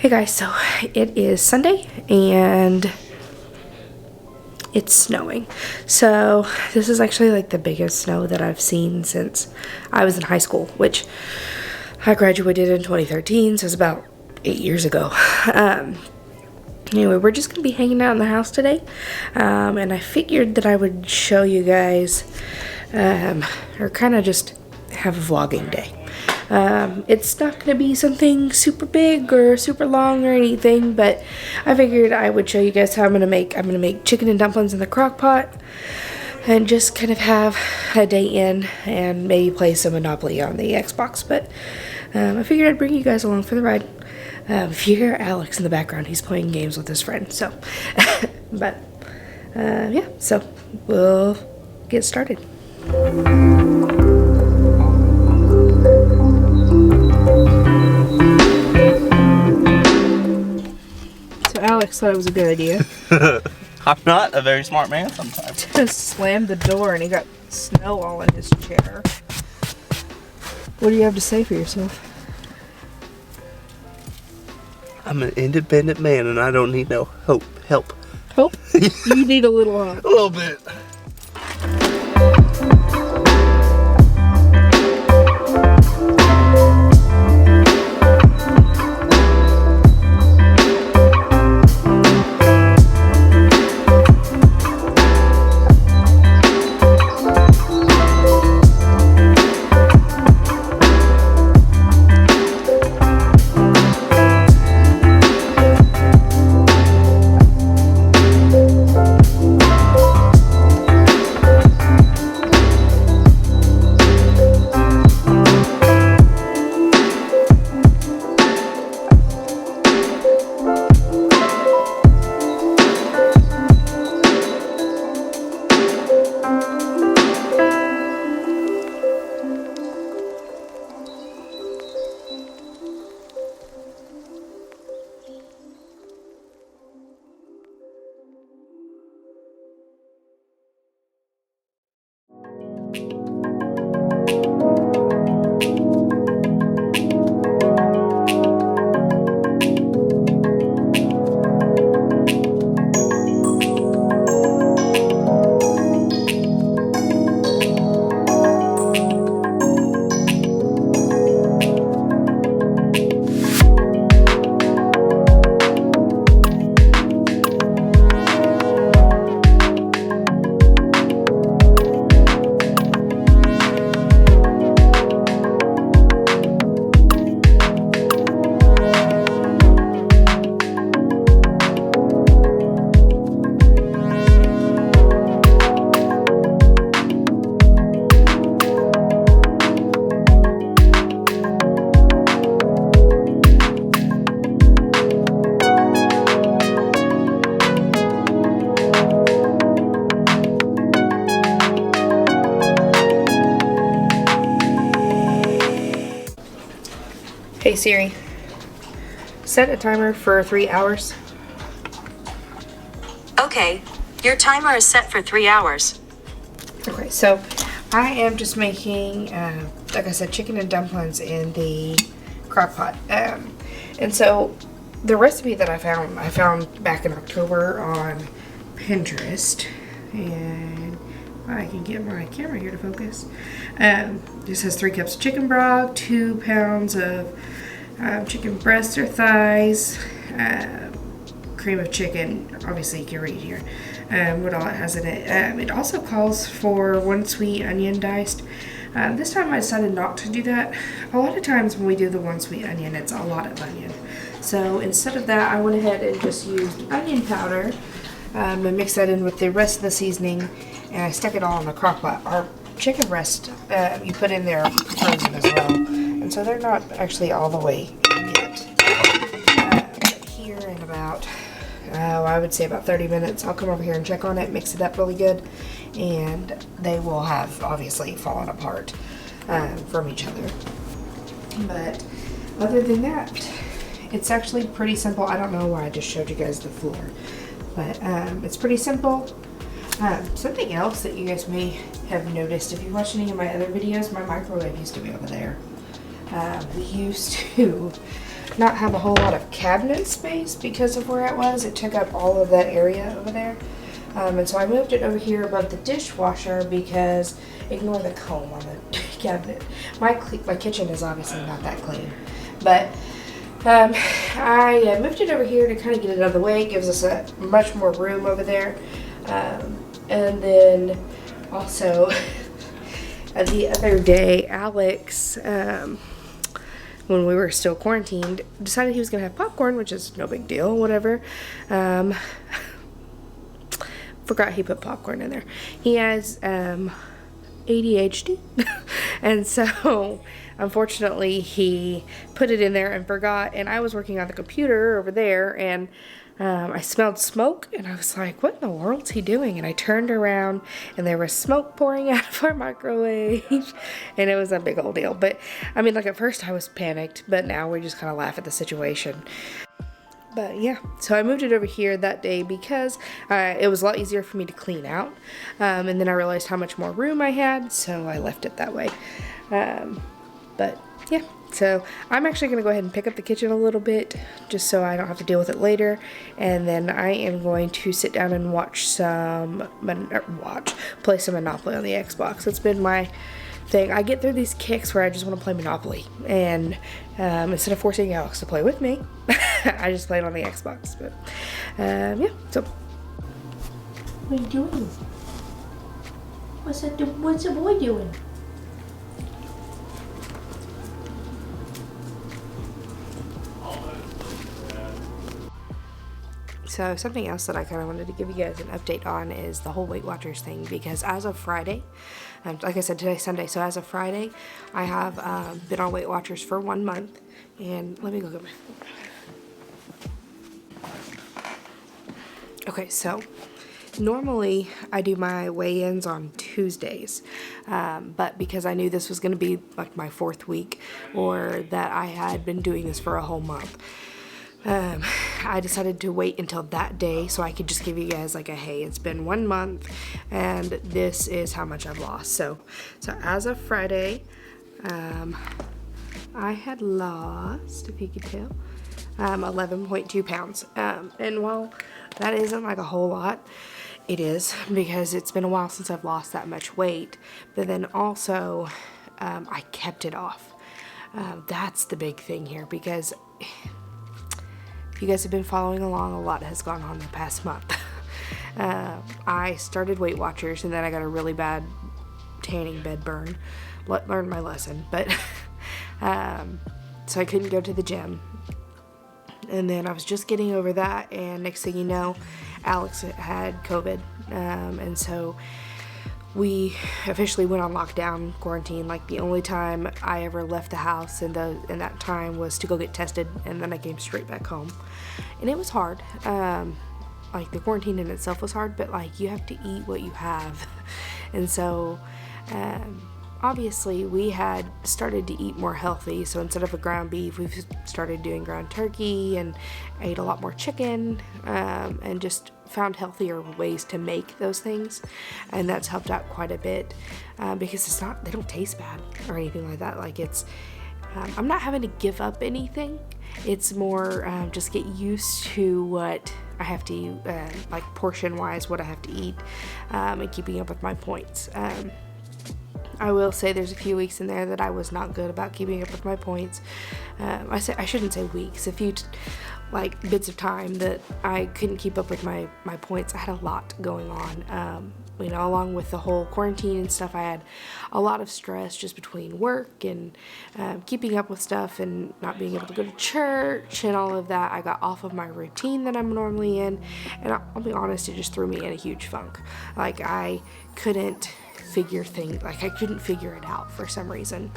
Hey guys, so it is Sunday and it's snowing. So this is actually like the biggest snow that I've seen since I was in high school, which I graduated in 2013, so it's about 8 years ago. Anyway, we're just gonna be hanging out in the house today, and I figured that I would show you guys, or kind of just have a vlogging day. It's not going to be something super big or super long or anything, but I figured I would show you guys how I'm going to make chicken and dumplings in the crock pot and just kind of have a day in and maybe play some Monopoly on the Xbox, but I figured I'd bring you guys along for the ride. If you hear Alex in the background, he's playing games with his friend, so, but, yeah, so we'll get started. Alex thought it was a good idea. I'm not a very smart man sometimes. Just slammed the door and he got snow all in his chair. What do you have to say for yourself? I'm an independent man and I don't need no help. Hope? You need a little help. A little bit. Hey Siri, set a timer for 3 hours. Okay, your timer is set for 3 hours. Okay, so I am just making, like I said, chicken and dumplings in the crock pot. And so the recipe that I found back in October on Pinterest, and I can get my camera here to focus. This has 3 cups of chicken broth, 2 pounds of chicken breasts or thighs, cream of chicken, obviously you can read here, what all it has in it. It also calls for 1 sweet onion diced. This time I decided not to do that. A lot of times when we do the 1 sweet onion, it's a lot of onion. So instead of that, I went ahead and just used onion powder and mixed that in with the rest of the seasoning, and I stuck it all in the crock pot. Our chicken breast, you put in there frozen as well, and so they're not actually all the way yet. But here in about, I would say about 30 minutes, I'll come over here and check on it, mix it up really good, and they will have obviously fallen apart from each other. But other than that, it's actually pretty simple. I don't know why I just showed you guys the floor, but it's pretty simple. Something else that you guys may have noticed, if you watch any of my other videos, my microwave used to be over there. We used to not have a whole lot of cabinet space because of where it was. It took up all of that area over there. And so I moved it over here above the dishwasher because ignore the comb on the cabinet. My kitchen is obviously not that clean, but I moved it over here to kind of get it out of the way. It gives us a much more room over there. And then also the other day, Alex, when we were still quarantined, decided he was going to have popcorn, which is no big deal, whatever. Forgot he put popcorn in there. He has ADHD. And so unfortunately he put it in there and forgot, and I was working on the computer over there, and I smelled smoke, and I was like, what in the world's he doing? And I turned around and there was smoke pouring out of our microwave, and it was a big old deal. But I mean, like, at first I was panicked, but now we just kind of laugh at the situation. But yeah, so I moved it over here that day because it was a lot easier for me to clean out. And then I realized how much more room I had, so I left it that way. But yeah, so I'm actually going to go ahead and pick up the kitchen a little bit just so I don't have to deal with it later. And then I am going to sit down and play some Monopoly on the Xbox. It's been my thing. I get through these kicks where I just want to play Monopoly, and instead of forcing Alex to play with me, I just play it on the Xbox. But yeah, so what are you doing? What's the boy doing? So something else that I kind of wanted to give you guys an update on is the whole Weight Watchers thing, because as of Friday, like I said, today's Sunday, so as of Friday, I have been on Weight Watchers for 1 month, and let me go get my phone. Okay, so normally I do my weigh-ins on Tuesdays, but because I knew this was going to be like my 4th week, or that I had been doing this for a whole month, I decided to wait until that day so I could just give you guys like a, hey, it's been 1 month and this is how much I've lost. So as of Friday, I had lost, if you could tell, 11.2 pounds. And while that isn't like a whole lot, it is, because it's been a while since I've lost that much weight. But then also, I kept it off. That's the big thing here, because you guys have been following along, a lot has gone on the past month. I started Weight Watchers, and then I got a really bad tanning bed burn. Learned my lesson, but so I couldn't go to the gym. And then I was just getting over that, and next thing you know, Alex had COVID, and so we officially went on lockdown, quarantine. Like, the only time I ever left the house in that time was to go get tested, and then I came straight back home. And it was hard. Like, the quarantine in itself was hard, but like, you have to eat what you have. And so obviously we had started to eat more healthy, so instead of a ground beef, we've started doing ground turkey, and ate a lot more chicken, and just found healthier ways to make those things, and that's helped out quite a bit, because they don't taste bad or anything like that. Like, it's I'm not having to give up anything. It's more just get used to what I have to like portion wise, what I have to eat, and keeping up with my points. I will say there's a few weeks in there that I was not good about keeping up with my points. I shouldn't say weeks, a few like bits of time that I couldn't keep up with my points. I had a lot going on. You know, along with the whole quarantine and stuff, I had a lot of stress just between work and keeping up with stuff, and not being able to go to church and all of that. I got off of my routine that I'm normally in, and I'll be honest, it just threw me in a huge funk. Like, I couldn't figure it out for some reason.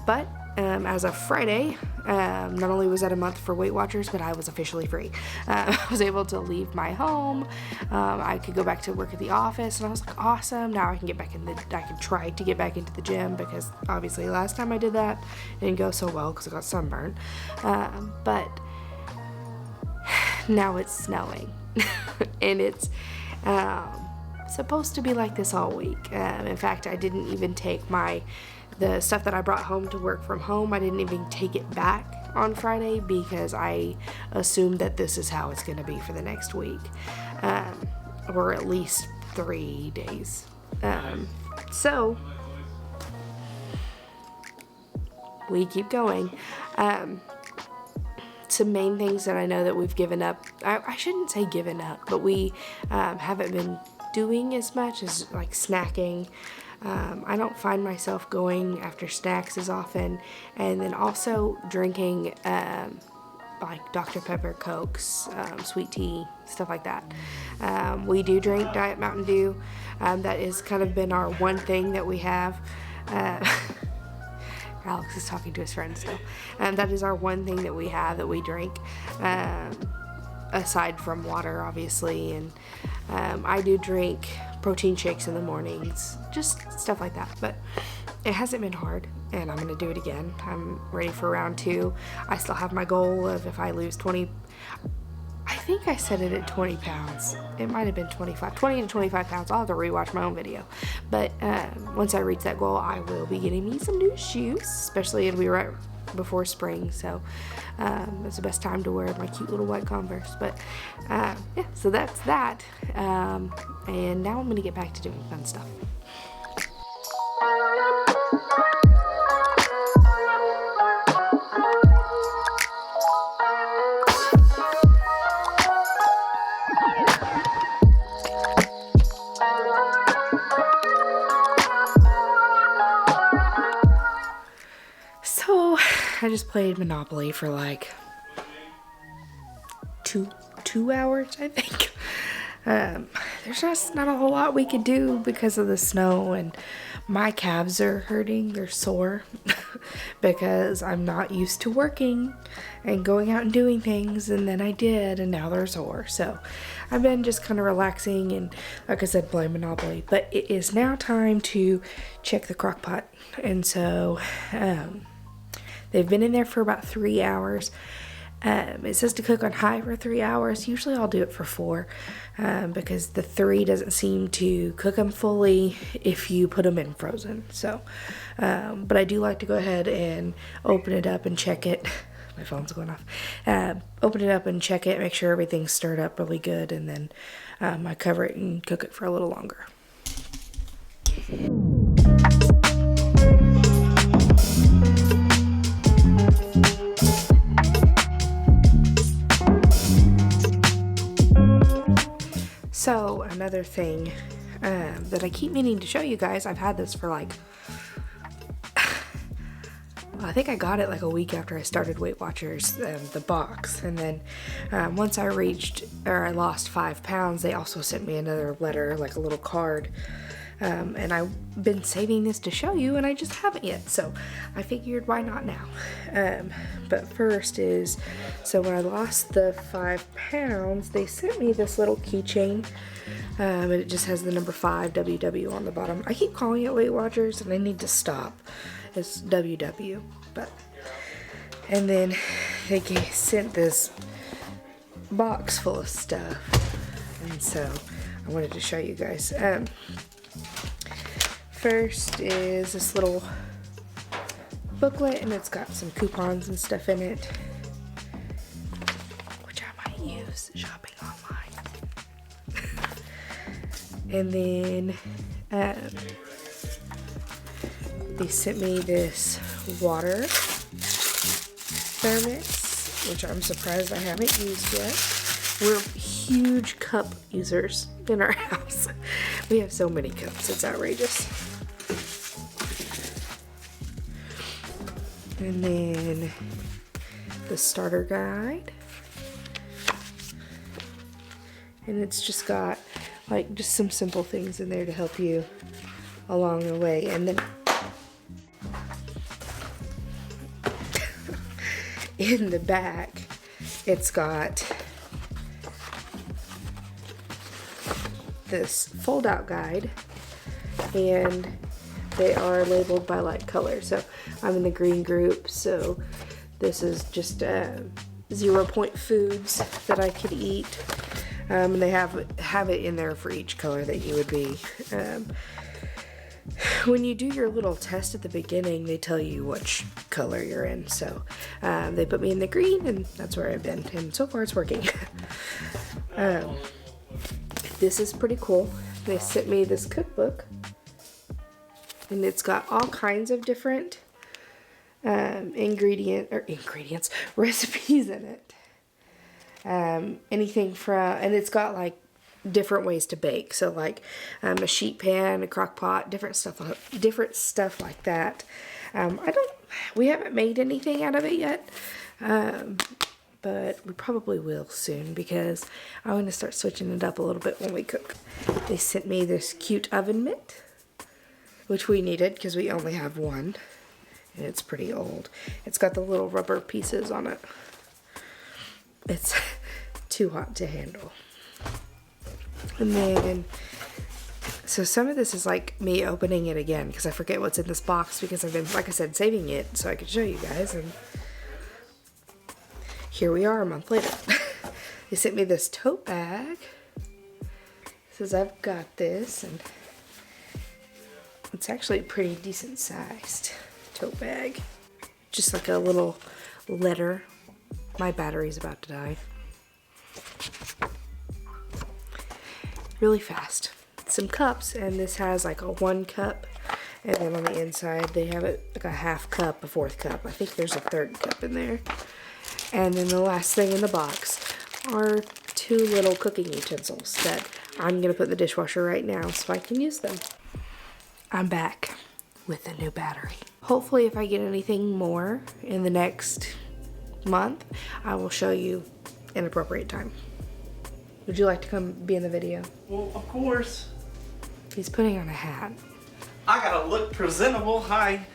But as of Friday, not only was that a month for Weight Watchers, but I was officially free. I was able to leave my home. I could go back to work at the office, and I was like, awesome. Now I can I can try to get back into the gym, because obviously last time I did that, it didn't go so well because I got sunburned. But now it's snowing, and it's supposed to be like this all week. In fact, I didn't even take my the stuff that I brought home to work from home, I didn't even take it back on Friday because I assumed that this is how it's going to be for the next week, or at least 3 days. So we keep going. Some main things that I know that we've given up, I shouldn't say given up, but we haven't been doing as much as like snacking. I don't find myself going after snacks as often, and then also drinking like Dr. Pepper, Cokes, sweet tea, stuff like that. We do drink Diet Mountain Dew. That has kind of been our one thing that we have. Alex is talking to his friends still. That is our one thing that we have that we drink, aside from water, obviously. And I do drink protein shakes in the mornings, just stuff like that. But it hasn't been hard, and I'm going to do it again. I'm ready for round 2. I still have my goal of if I lose 20, I think I set it at 20 pounds. It might have been 20 to 25 pounds. I'll have to rewatch my own video. But once I reach that goal, I will be getting me some new shoes, especially it'll be right before spring. So it's the best time to wear my cute little white Converse. But yeah, so that's that. And now I'm going to get back to doing fun stuff. So I just played Monopoly for like two hours, I think. There's just not a whole lot we could do because of the snow, and my calves are hurting. They're sore because I'm not used to working and going out and doing things, and then I did, and now they're sore. So I've been just kind of relaxing and, like I said, playing Monopoly. But it is now time to check the crock pot, and so they've been in there for about 3 hours. It says to cook on high for 3 hours. Usually I'll do it for 4 because the 3 doesn't seem to cook them fully if you put them in frozen. So, but I do like to go ahead and open it up and check it. My phone's going off. Open it up and check it, make sure everything's stirred up really good, and then I cover it and cook it for a little longer. So another thing that I keep meaning to show you guys, I've had this for like, I think I got it like a week after I started Weight Watchers, the box. And then once I lost 5 pounds, they also sent me another letter, like a little card. And I've been saving this to show you, and I just haven't yet. So I figured, why not now? But first is, so when I lost the 5 pounds, they sent me this little keychain. And it just has the number 5 WW on the bottom. I keep calling it Weight Watchers, and I need to stop. It's WW. But, and then they sent this box full of stuff. And so I wanted to show you guys. First is this little booklet, and it's got some coupons and stuff in it, which I might use shopping online. And then they sent me this water thermos, which I'm surprised I haven't used yet. We're huge cup users in our house. We have so many cups, it's outrageous. And then the starter guide. And it's just got like just some simple things in there to help you along the way. And then in the back, it's got this fold-out guide, and they are labeled by like color. So I'm in the green group, so this is just 0 point foods that I could eat, and they have it in there for each color that you would be. when you do your little test at the beginning, they tell you which color you're in. So they put me in the green, and that's where I've been. And so far, it's working. This is pretty cool. They sent me this cookbook, and it's got all kinds of different ingredients, recipes in it. Anything from, and it's got like different ways to bake. So like a sheet pan, a crock pot, different stuff like that. We haven't made anything out of it yet. But we probably will soon because I want to start switching it up a little bit when we cook. They sent me this cute oven mitt, which we needed because we only have one, and it's pretty old. It's got the little rubber pieces on it. It's too hot to handle. And then, so some of this is like me opening it again because I forget what's in this box because I've been, like I said, saving it so I could show you guys. And here we are a month later. They sent me this tote bag. It says I've got this, and it's actually a pretty decent sized tote bag. Just like a little letter. My battery's about to die. Really fast. Some cups, and this has like a 1 cup, and then on the inside they have it like a half cup, a 4th cup. I think there's a 3rd cup in there. And then the last thing in the box are 2 little cooking utensils that I'm going to put in the dishwasher right now so I can use them. I'm back with a new battery. Hopefully if I get anything more in the next month, I will show you an appropriate time. Would you like to come be in the video? Well, of course. He's putting on a hat. I gotta look presentable. Hi.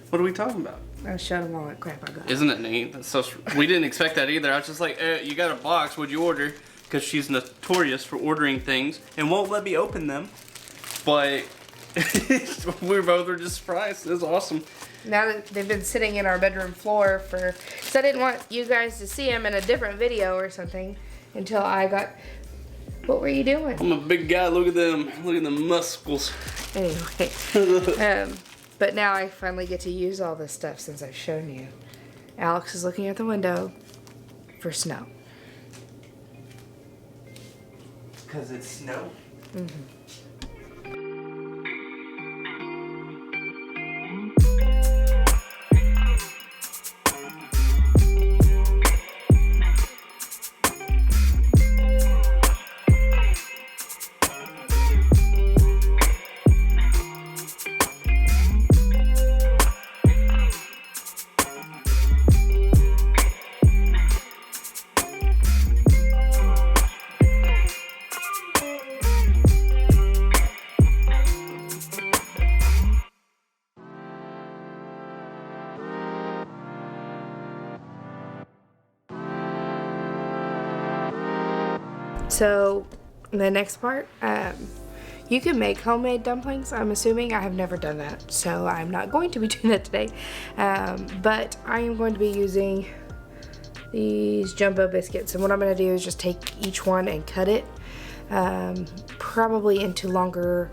What are we talking about? I showed him all that crap I got. Isn't it neat? That's so, we didn't expect that either. I was just like, you got a box, what'd you order? Because she's notorious for ordering things and won't let me open them. But we both were just surprised. It was awesome. Now that they've been sitting in our bedroom floor because I didn't want you guys to see them in a different video or something until I got, what were you doing? I'm a big guy, look at them. Look at the muscles. Anyway, but now I finally get to use all this stuff since I've shown you. Alex is looking at the window for snow. Because it's snow. So the next part, you can make homemade dumplings. I'm assuming. I have never done that, so I'm not going to be doing that today. But I am going to be using these jumbo biscuits, and what I'm going to do is just take each one and cut it, probably into longer.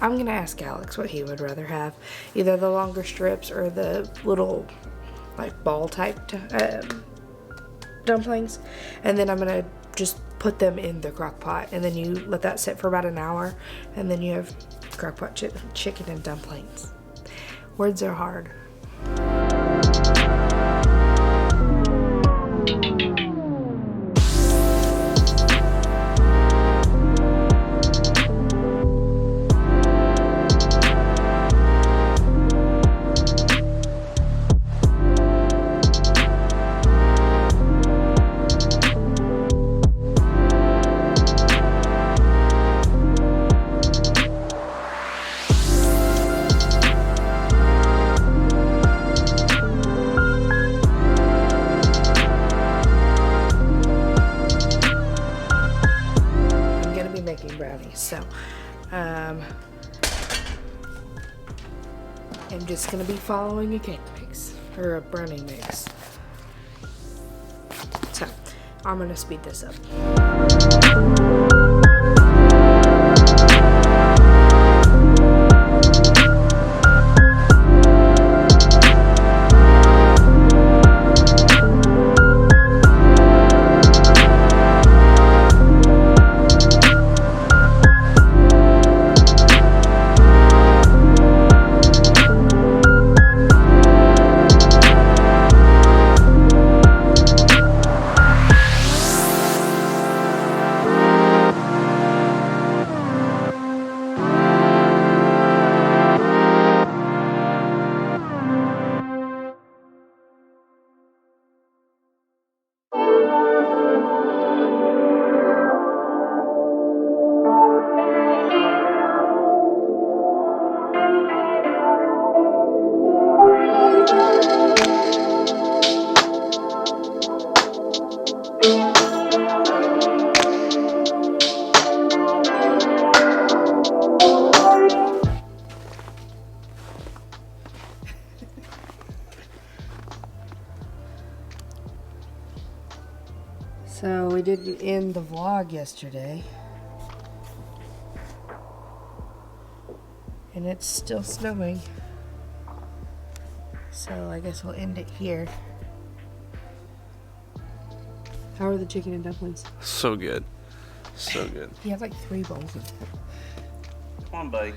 I'm going to ask Alex what he would rather have, either the longer strips or the little like ball type dumplings, and then I'm gonna just put them in the crock pot, and then you let that sit for about an hour, and then you have crock pot chicken and dumplings. Words are hard. So I'm just gonna be following a cake mix or a brownie mix. So I'm gonna speed this up. So we didn't end the vlog yesterday. And it's still snowing. So I guess we'll end it here. How are the chicken and dumplings? So good. So good. He had like 3 bowls of them. Come on, buddy.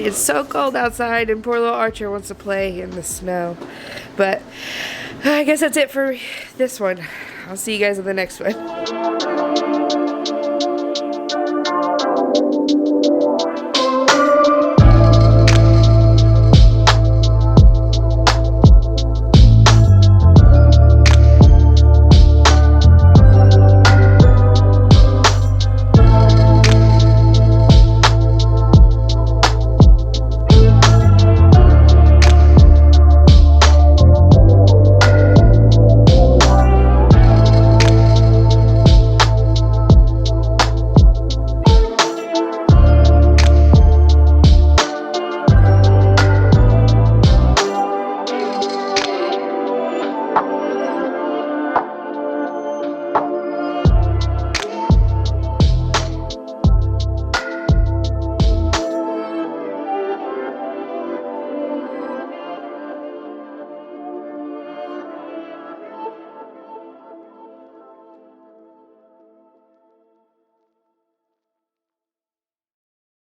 It's so cold outside and poor little Archer wants to play in the snow. But I guess that's it for this one. I'll see you guys in the next one.